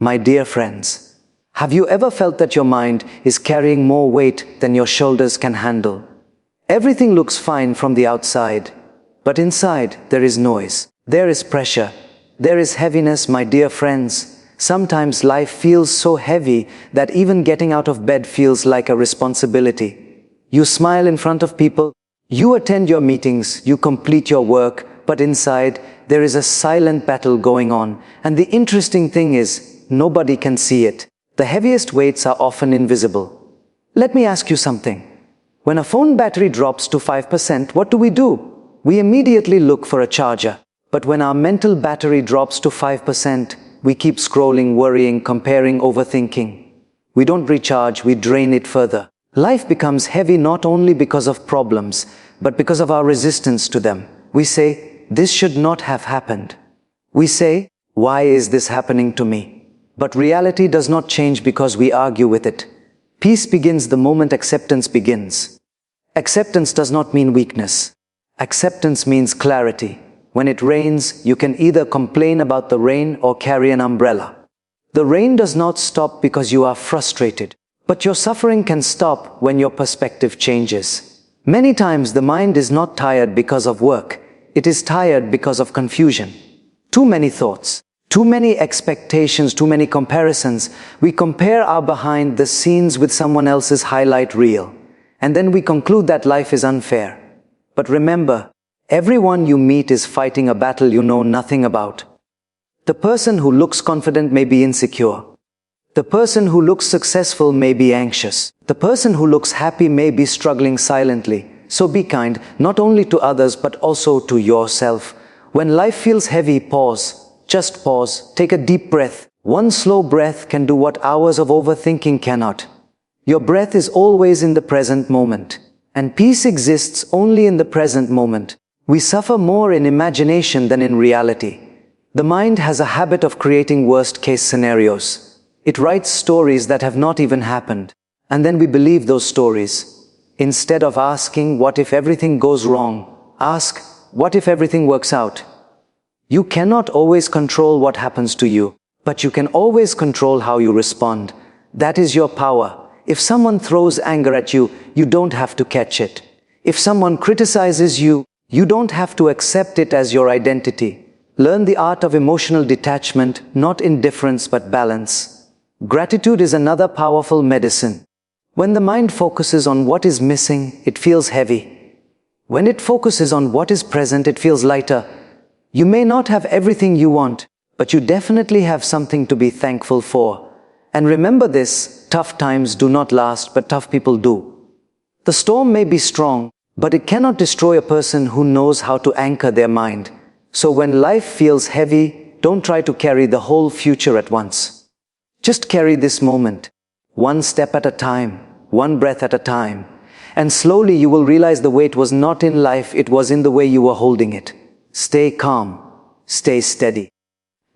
My dear friends, have you ever felt that your mind is carrying more weight than your shoulders can handle? Everything looks fine from the outside, but inside there is noise. There is pressure. There is heaviness, my dear friends. Sometimes life feels so heavy that even getting out of bed feels like a responsibility. You smile in front of people, you attend your meetings, you complete your work, but inside there is a silent battle going on. And the interesting thing is, nobody can see it. The heaviest weights are often invisible. Let me ask you something. When a phone battery drops to 5%, what do? We immediately look for a charger. But when our mental battery drops to 5%, we keep scrolling, worrying, comparing, overthinking. We don't recharge, we drain it further. Life becomes heavy not only because of problems, but because of our resistance to them. We say, this should not have happened. We say, why is this happening to me? But reality does not change because we argue with it. Peace begins the moment acceptance begins. Acceptance does not mean weakness. Acceptance means clarity. When it rains, you can either complain about the rain or carry an umbrella. The rain does not stop because you are frustrated, but your suffering can stop when your perspective changes. Many times the mind is not tired because of work. It is tired because of confusion. Too many thoughts. Too many expectations, too many comparisons. We compare our behind the scenes with someone else's highlight reel. And then we conclude that life is unfair. But remember, everyone you meet is fighting a battle you know nothing about. The person who looks confident may be insecure. The person who looks successful may be anxious. The person who looks happy may be struggling silently. So be kind, not only to others but also to yourself. When life feels heavy, pause. Just pause, take a deep breath. One slow breath can do what hours of overthinking cannot. Your breath is always in the present moment, and peace exists only in the present moment. We suffer more in imagination than in reality. The mind has a habit of creating worst-case scenarios. It writes stories that have not even happened, and then we believe those stories. Instead of asking, what if everything goes wrong? Ask, what if everything works out? You cannot always control what happens to you, but you can always control how you respond. That is your power. If someone throws anger at you, you don't have to catch it. If someone criticizes you, you don't have to accept it as your identity. Learn the art of emotional detachment, not indifference but balance. Gratitude is another powerful medicine. When the mind focuses on what is missing, it feels heavy. When it focuses on what is present, it feels lighter. You may not have everything you want, but you definitely have something to be thankful for. And remember this, tough times do not last, but tough people do. The storm may be strong, but it cannot destroy a person who knows how to anchor their mind. So when life feels heavy, don't try to carry the whole future at once. Just carry this moment, one step at a time, one breath at a time. And slowly you will realize the weight was not in life, it was in the way you were holding it. Stay calm, stay steady.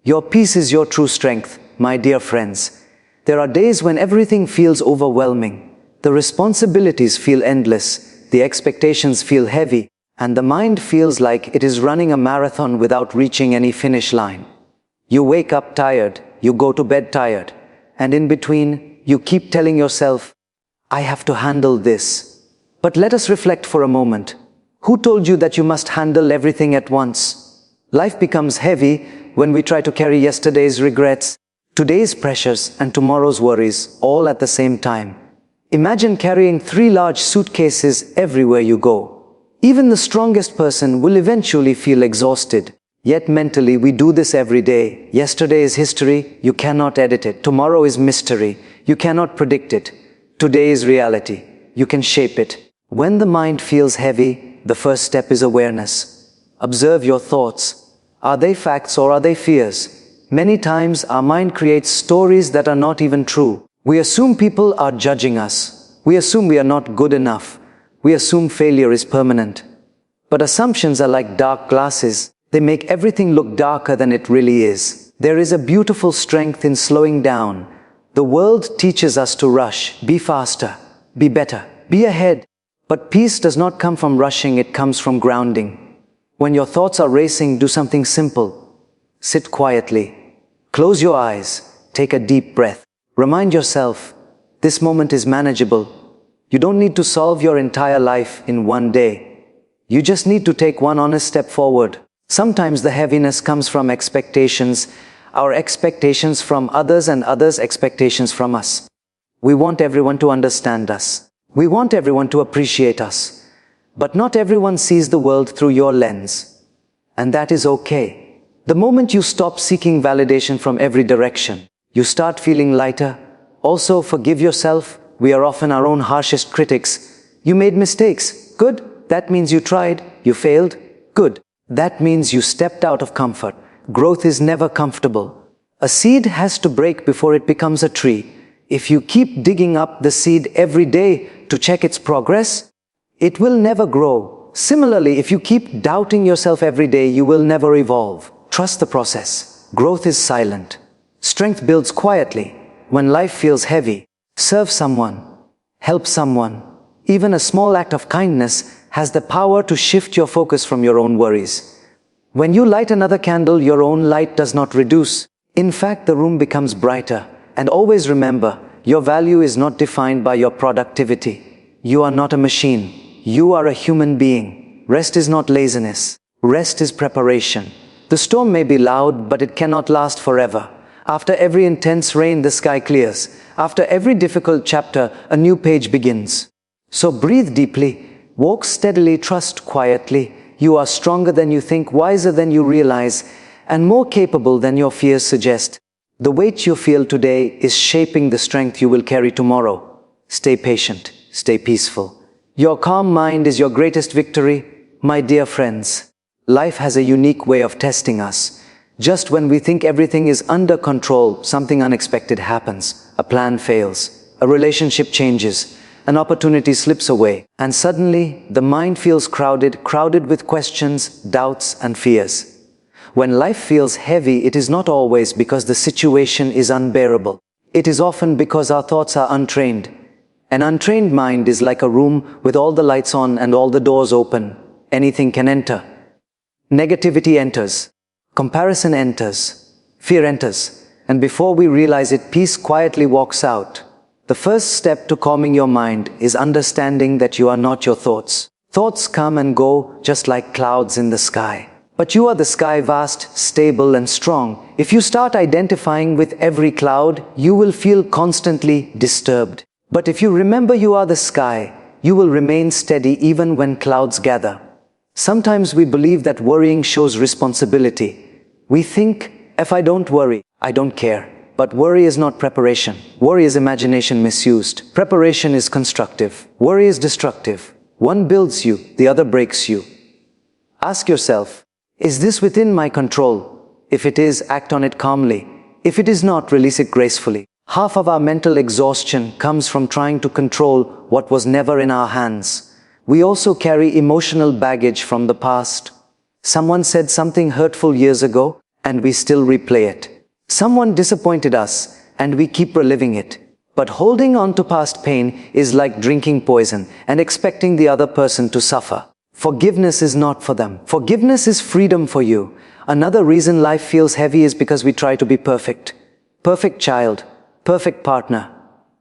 Your peace is your true strength, my dear friends. There are days when everything feels overwhelming. The responsibilities feel endless, the expectations feel heavy, and the mind feels like it is running a marathon without reaching any finish line. You wake up tired, you go to bed tired, and in between, you keep telling yourself, I have to handle this. But let us reflect for a moment. Who told you that you must handle everything at once? Life becomes heavy when we try to carry yesterday's regrets, today's pressures, and tomorrow's worries all at the same time. Imagine carrying 3 large suitcases everywhere you go. Even the strongest person will eventually feel exhausted. Yet mentally we do this every day. Yesterday is history, you cannot edit it. Tomorrow is mystery, you cannot predict it. Today is reality, you can shape it. When the mind feels heavy, the first step is awareness. Observe your thoughts. Are they facts or are they fears? Many times our mind creates stories that are not even true. We assume people are judging us. We assume we are not good enough. We assume failure is permanent. But assumptions are like dark glasses. They make everything look darker than it really is. There is a beautiful strength in slowing down. The world teaches us to rush, be faster, be better, be ahead. But peace does not come from rushing, it comes from grounding. When your thoughts are racing, do something simple. Sit quietly. Close your eyes. take a deep breath. Remind yourself, this moment is manageable. You don't need to solve your entire life in one day. You just need to take one honest step forward. Sometimes the heaviness comes from expectations, our expectations from others and others' expectations from us. We want everyone to understand us. We want everyone to appreciate us. But not everyone sees the world through your lens. And that is okay. The moment you stop seeking validation from every direction, you start feeling lighter. Also, forgive yourself. We are often our own harshest critics. You made mistakes. Good. That means you tried. You failed. Good. That means you stepped out of comfort. Growth is never comfortable. A seed has to break before it becomes a tree. If you keep digging up the seed every day to check its progress, it will never grow. Similarly, if you keep doubting yourself every day, you will never evolve. Trust the process. Growth is silent. Strength builds quietly. When life feels heavy, serve someone, help someone. Even a small act of kindness has the power to shift your focus from your own worries. When you light another candle, your own light does not reduce. In fact, the room becomes brighter. And always remember, your value is not defined by your productivity. You are not a machine. You are a human being. Rest is not laziness. Rest is preparation. The storm may be loud, but it cannot last forever. After every intense rain, the sky clears. After every difficult chapter, a new page begins. So breathe deeply, walk steadily, trust quietly. You are stronger than you think, wiser than you realize, and more capable than your fears suggest. The weight you feel today is shaping the strength you will carry tomorrow. Stay patient, stay peaceful. Your calm mind is your greatest victory. My dear friends, life has a unique way of testing us. Just when we think everything is under control, something unexpected happens. A plan fails, a relationship changes, an opportunity slips away, and suddenly the mind feels crowded with questions, doubts, and fears. When life feels heavy, it is not always because the situation is unbearable. It is often because our thoughts are untrained. An untrained mind is like a room with all the lights on and all the doors open. Anything can enter. Negativity enters. Comparison enters. Fear enters. And before we realize it, peace quietly walks out. The first step to calming your mind is understanding that you are not your thoughts. Thoughts come and go just like clouds in the sky. But you are the sky, vast, stable, and strong. If you start identifying with every cloud, you will feel constantly disturbed. But if you remember you are the sky, you will remain steady even when clouds gather. Sometimes we believe that worrying shows responsibility. We think, if I don't worry, I don't care. But worry is not preparation. Worry is imagination misused. Preparation is constructive. Worry is destructive. One builds you, the other breaks you. Ask yourself, is this within my control? If it is, act on it calmly. If it is not, release it gracefully. Half of our mental exhaustion comes from trying to control what was never in our hands. We also carry emotional baggage from the past. Someone said something hurtful years ago, and we still replay it. Someone disappointed us, and we keep reliving it. But holding on to past pain is like drinking poison and expecting the other person to suffer. Forgiveness is not for them. Forgiveness is freedom for you. Another reason life feels heavy is because we try to be perfect. Perfect child, perfect partner,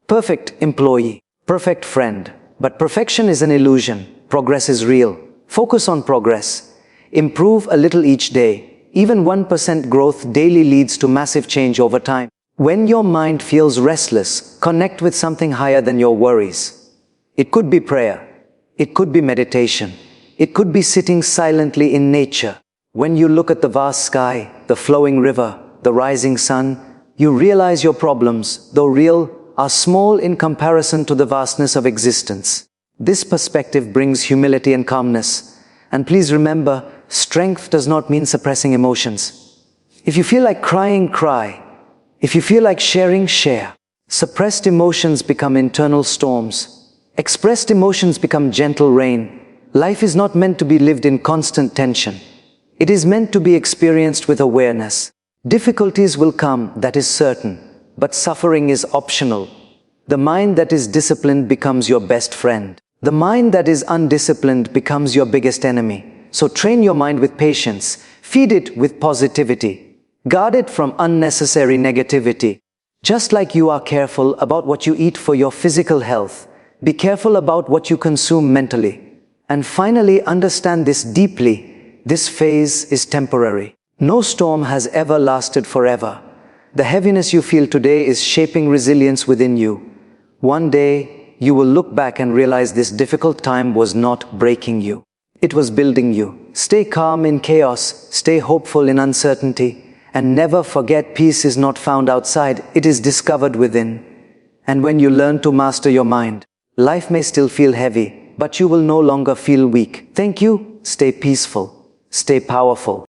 perfect employee, perfect friend. But perfection is an illusion. Progress is real. Focus on progress. Improve a little each day. Even 1% growth daily leads to massive change over time. When your mind feels restless, connect with something higher than your worries. It could be prayer. It could be meditation. It could be sitting silently in nature. When you look at the vast sky, the flowing river, the rising sun, you realize your problems, though real, are small in comparison to the vastness of existence. This perspective brings humility and calmness. And please remember, strength does not mean suppressing emotions. If you feel like crying, cry. If you feel like sharing, share. Suppressed emotions become internal storms. Expressed emotions become gentle rain. Life is not meant to be lived in constant tension. It is meant to be experienced with awareness. Difficulties will come, that is certain, but suffering is optional. The mind that is disciplined becomes your best friend. The mind that is undisciplined becomes your biggest enemy. So train your mind with patience, feed it with positivity, guard it from unnecessary negativity. Just like you are careful about what you eat for your physical health, be careful about what you consume mentally. And finally, understand this deeply: this phase is temporary. No storm has ever lasted forever. The heaviness you feel today is shaping resilience within you. One day, you will look back and realize this difficult time was not breaking you. It was building you. Stay calm in chaos, stay hopeful in uncertainty, and never forget peace is not found outside, it is discovered within. And when you learn to master your mind, life may still feel heavy, but you will no longer feel weak. Thank you. Stay peaceful. Stay powerful.